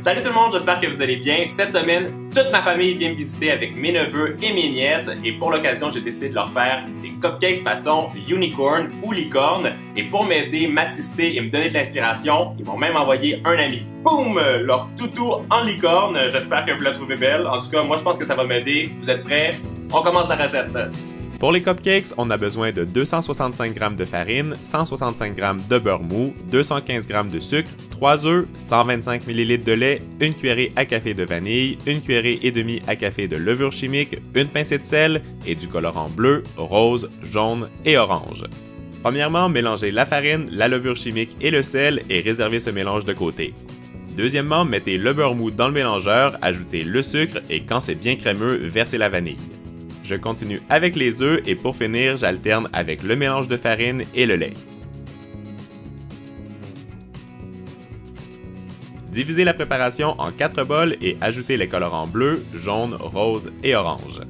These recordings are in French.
Salut tout le monde, j'espère que vous allez bien. Cette semaine, toute ma famille vient me visiter avec mes neveux et mes nièces et pour l'occasion, j'ai décidé de leur faire des cupcakes façon unicorn ou licorne. Et pour m'aider, m'assister et me donner de l'inspiration, ils m'ont même envoyé un ami. Boum! Leur toutou en licorne. J'espère que vous la trouvez belle. En tout cas, moi je pense que ça va m'aider. Vous êtes prêts? On commence la recette. Pour les cupcakes, on a besoin de 265 g de farine, 165 g de beurre mou, 215 g de sucre, 3 œufs, 125 ml de lait, une cuillerée à café de vanille, une cuillerée et demie à café de levure chimique, une pincée de sel et du colorant bleu, rose, jaune et orange. Premièrement, mélangez la farine, la levure chimique et le sel et réservez ce mélange de côté. Deuxièmement, mettez le beurre mou dans le mélangeur, ajoutez le sucre et quand c'est bien crémeux, versez la vanille. Je continue avec les œufs et pour finir, j'alterne avec le mélange de farine et le lait. Divisez la préparation en 4 bols et ajoutez les colorants bleu, jaune, rose et orange.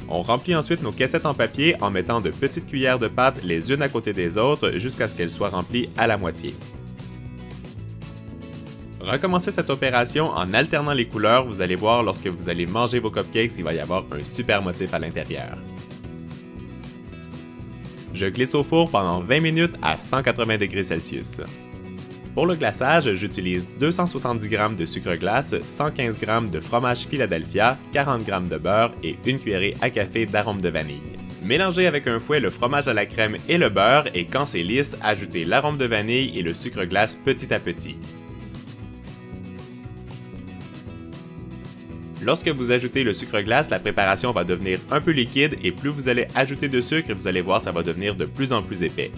On remplit ensuite nos caissettes en papier en mettant de petites cuillères de pâte les unes à côté des autres jusqu'à ce qu'elles soient remplies à la moitié. Recommencez cette opération en alternant les couleurs, vous allez voir lorsque vous allez manger vos cupcakes, il va y avoir un super motif à l'intérieur. Je glisse au four pendant 20 minutes à 180 degrés Celsius. Pour le glaçage, j'utilise 270 g de sucre glace, 115 g de fromage Philadelphia, 40 g de beurre et une cuillerée à café d'arôme de vanille. Mélangez avec un fouet le fromage à la crème et le beurre et quand c'est lisse, ajoutez l'arôme de vanille et le sucre glace petit à petit. Lorsque vous ajoutez le sucre glace, la préparation va devenir un peu liquide et plus vous allez ajouter de sucre, vous allez voir ça va devenir de plus en plus épais.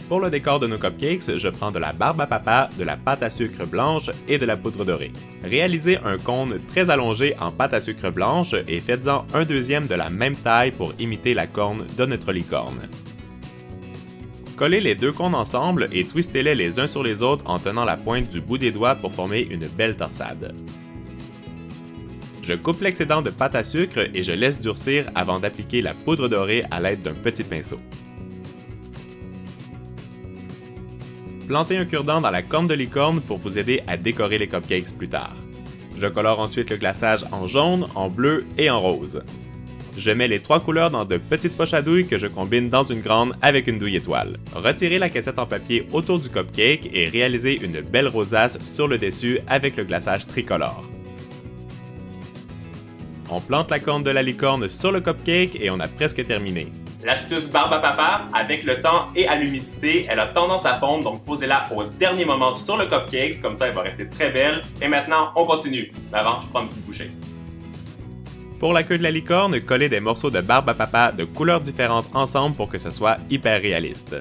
Pour le décor de nos cupcakes, je prends de la barbe à papa, de la pâte à sucre blanche et de la poudre dorée. Réalisez un cône très allongé en pâte à sucre blanche et faites-en un deuxième de la même taille pour imiter la corne de notre licorne. Collez les deux cônes ensemble et twistez-les les uns sur les autres en tenant la pointe du bout des doigts pour former une belle torsade. Je coupe l'excédent de pâte à sucre et je laisse durcir avant d'appliquer la poudre dorée à l'aide d'un petit pinceau. Plantez un cure-dent dans la corne de licorne pour vous aider à décorer les cupcakes plus tard. Je colore ensuite le glaçage en jaune, en bleu et en rose. Je mets les trois couleurs dans de petites poches à douille que je combine dans une grande avec une douille étoile. Retirez la cassette en papier autour du cupcake et réalisez une belle rosace sur le dessus avec le glaçage tricolore. On plante la corne de la licorne sur le cupcake et on a presque terminé. L'astuce barbe à papa, avec le temps et à l'humidité, elle a tendance à fondre, donc posez-la au dernier moment sur le cupcake, comme ça elle va rester très belle. Et maintenant, on continue. Mais avant, je prends une petite bouchée. Pour la queue de la licorne, collez des morceaux de barbe à papa de couleurs différentes ensemble pour que ce soit hyper réaliste.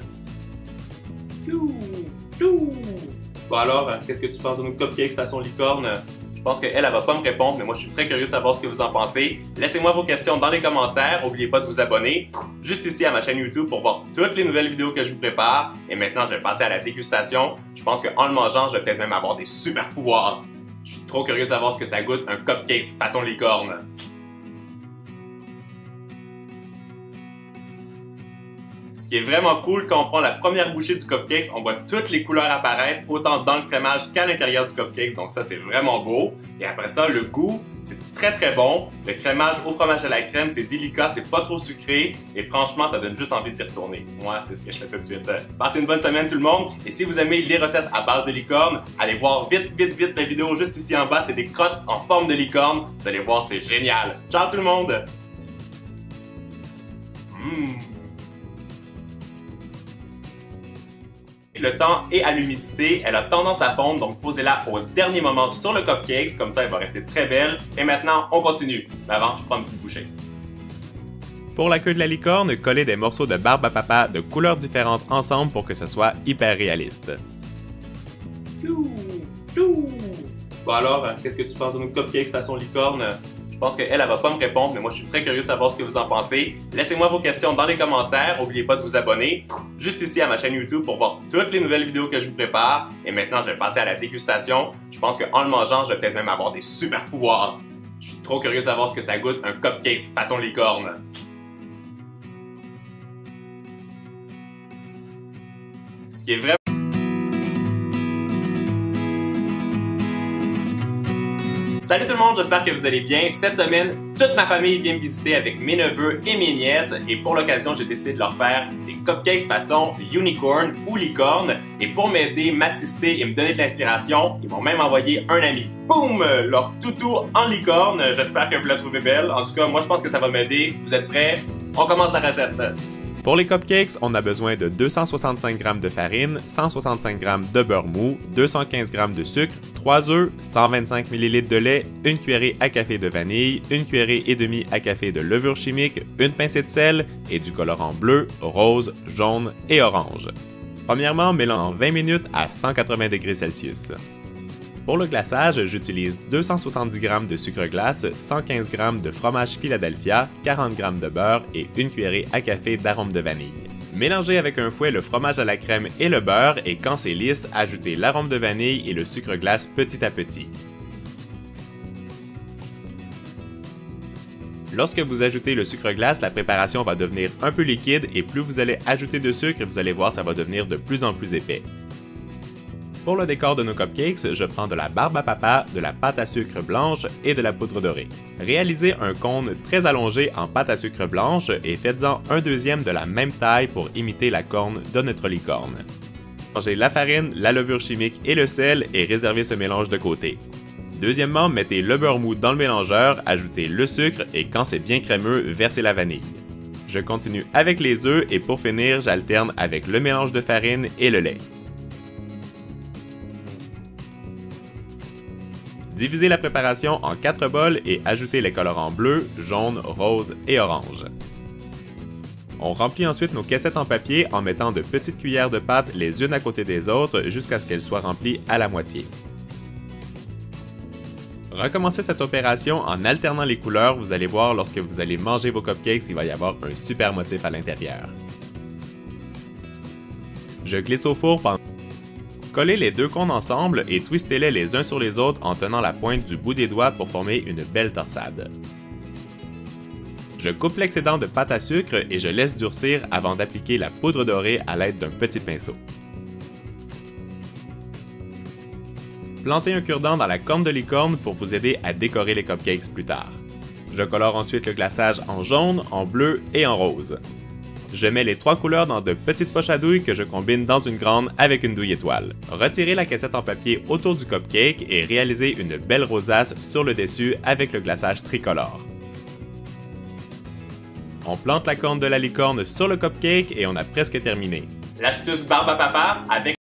Bon alors, qu'est-ce que tu penses de nos cupcakes façon licorne? Je pense qu'elle va pas me répondre, mais moi je suis très curieux de savoir ce que vous en pensez. Laissez-moi vos questions dans les commentaires, n'oubliez pas de vous abonner juste ici à ma chaîne YouTube pour voir toutes les nouvelles vidéos que je vous prépare. Et maintenant, je vais passer à la dégustation. Je pense qu'en le mangeant, je vais peut-être même avoir des super pouvoirs. Je suis trop curieux de savoir ce que ça goûte un cupcake façon licorne. Ce qui est vraiment cool, quand on prend la première bouchée du cupcake, on voit toutes les couleurs apparaître, autant dans le crémage qu'à l'intérieur du cupcake, donc ça c'est vraiment beau. Et après ça, le goût, c'est très très bon. Le crémage au fromage à la crème, c'est délicat, c'est pas trop sucré, et franchement, ça donne juste envie d'y retourner. Moi, c'est ce que je fais tout de suite. Passez une bonne semaine tout le monde, et si vous aimez les recettes à base de licorne, allez voir vite la vidéo juste ici en bas, c'est des crottes en forme de licorne. Vous allez voir, c'est génial. Ciao tout le monde! Le temps et à l'humidité, elle a tendance à fondre, donc posez-la au dernier moment sur le cupcake, comme ça elle va rester très belle. Et maintenant, on continue. Mais avant, je prends une petite bouchée. Pour la queue de la licorne, collez des morceaux de barbe à papa de couleurs différentes ensemble pour que ce soit hyper réaliste. Bon alors, qu'est-ce que tu penses de nos cupcakes façon licorne? Je pense qu'elle va pas me répondre, mais moi je suis très curieux de savoir ce que vous en pensez. Laissez-moi vos questions dans les commentaires, n'oubliez pas de vous abonner juste ici à ma chaîne YouTube pour voir toutes les nouvelles vidéos que je vous prépare. Et maintenant, je vais passer à la dégustation. Je pense qu'en le mangeant, je vais peut-être même avoir des super pouvoirs. Je suis trop curieux de savoir ce que ça goûte un cupcake façon licorne. Ce qui est vraiment Salut tout le monde, j'espère que vous allez bien. Cette semaine, toute ma famille vient me visiter avec mes neveux et mes nièces et pour l'occasion, j'ai décidé de leur faire des cupcakes façon unicorn ou licorne. Et pour m'aider, m'assister et me donner de l'inspiration, ils m'ont même envoyé un ami. Boum! Leur toutou en licorne. J'espère que vous la trouvez belle. En tout cas, moi je pense que ça va m'aider. Vous êtes prêts? On commence la recette. Pour les cupcakes, on a besoin de 265 g de farine, 165 g de beurre mou, 215 g de sucre, 3 œufs, 125 ml de lait, une cuillerée à café de vanille, une cuillerée et demie à café de levure chimique, une pincée de sel et du colorant bleu, rose, jaune et orange. Premièrement, mélange en 20 minutes à 180 degrés Celsius. Pour le glaçage, j'utilise 270 g de sucre glace, 115 g de fromage Philadelphia, 40 g de beurre et une cuillerée à café d'arôme de vanille. Mélangez avec un fouet le fromage à la crème et le beurre et quand c'est lisse, ajoutez l'arôme de vanille et le sucre glace petit à petit. Lorsque vous ajoutez le sucre glace, la préparation va devenir un peu liquide et plus vous allez ajouter de sucre, vous allez voir ça va devenir de plus en plus épais. Pour le décor de nos cupcakes, je prends de la barbe à papa, de la pâte à sucre blanche et de la poudre dorée. Réalisez un cône très allongé en pâte à sucre blanche et faites-en un deuxième de la même taille pour imiter la corne de notre licorne. Mélangez la farine, la levure chimique et le sel et réservez ce mélange de côté. Deuxièmement, mettez le beurre mou dans le mélangeur, ajoutez le sucre et quand c'est bien crémeux, versez la vanille. Je continue avec les œufs et pour finir, j'alterne avec le mélange de farine et le lait. Divisez la préparation en 4 bols et ajoutez les colorants bleu, jaune, rose et orange. On remplit ensuite nos caissettes en papier en mettant de petites cuillères de pâte les unes à côté des autres jusqu'à ce qu'elles soient remplies à la moitié. Recommencez cette opération en alternant les couleurs, vous allez voir lorsque vous allez manger vos cupcakes, il va y avoir un super motif à l'intérieur. Je glisse au four pendant... Collez les deux cônes ensemble et twistez-les les uns sur les autres en tenant la pointe du bout des doigts pour former une belle torsade. Je coupe l'excédent de pâte à sucre et je laisse durcir avant d'appliquer la poudre dorée à l'aide d'un petit pinceau. Plantez un cure-dent dans la corne de licorne pour vous aider à décorer les cupcakes plus tard. Je colore ensuite le glaçage en jaune, en bleu et en rose. Je mets les 3 couleurs dans de petites poches à douille que je combine dans une grande avec une douille étoile. Retirez la cassette en papier autour du cupcake et réalisez une belle rosace sur le dessus avec le glaçage tricolore. On plante la corne de la licorne sur le cupcake et on a presque terminé. L'astuce barbe à papa avec